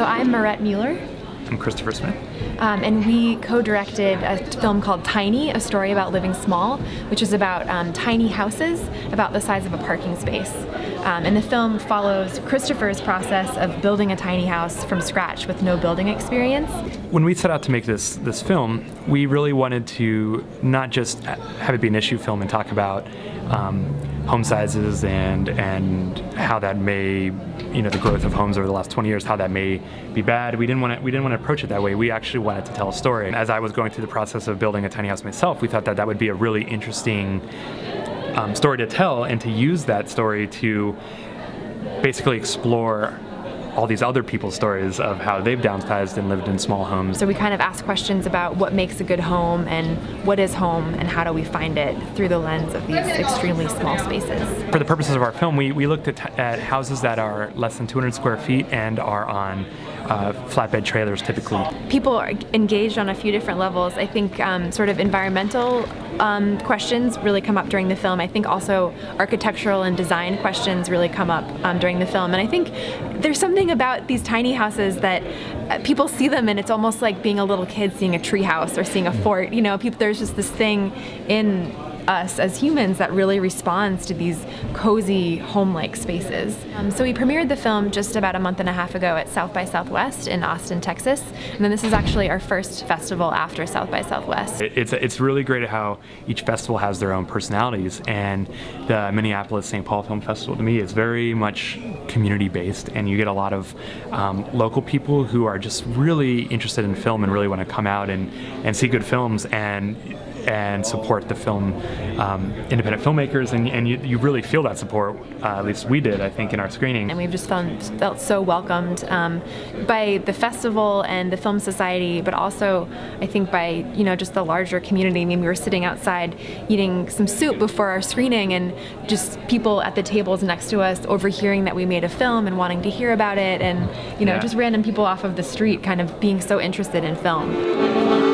So I'm Merete Mueller. I'm Christopher Smith. And we co-directed a film called Tiny, a story about living small, which is about tiny houses about the size of a parking space. And the film follows Christopher's process of building a tiny house from scratch with no building experience. When we set out to make this film, we really wanted to not just have it be an issue film and talk about home sizes and how that may, the growth of homes over the last 20 years, how that may be bad. We didn't want to approach it that way. We actually wanted to tell a story. And as I was going through the process of building a tiny house myself, we thought that would be a really interesting story to tell, and to use that story to basically explore all these other people's stories of how they've downsized and lived in small homes. So we kind of ask questions about what makes a good home and what is home and how do we find it through the lens of these extremely small spaces. For the purposes of our film, we looked at houses that are less than 200 square feet and are on flatbed trailers typically. People are engaged on a few different levels. I think sort of environmental questions really come up during the film. I think also architectural and design questions really come up during the film. And I think there's something about these tiny houses that people see them and it's almost like being a little kid seeing a tree house or seeing a fort. There's just this thing in us as humans that really responds to these cozy home-like spaces. So we premiered the film just about a month and a half ago at South by Southwest in Austin, Texas, and then this is actually our first festival after South by Southwest. It's really great how each festival has their own personalities, and the Minneapolis St. Film Festival to me is very much community-based, and you get a lot of local people who are just really interested in film and really want to come out and see good films and support the film independent filmmakers, and you really feel that support, at least we did, I think, in our screening. And we've just felt so welcomed by the festival and the Film Society, but also I think by just the larger community. I mean, we were sitting outside eating some soup before our screening, and just people at the tables next to us overhearing that we made a film and wanting to hear about it, and just random people off of the street kind of being so interested in film.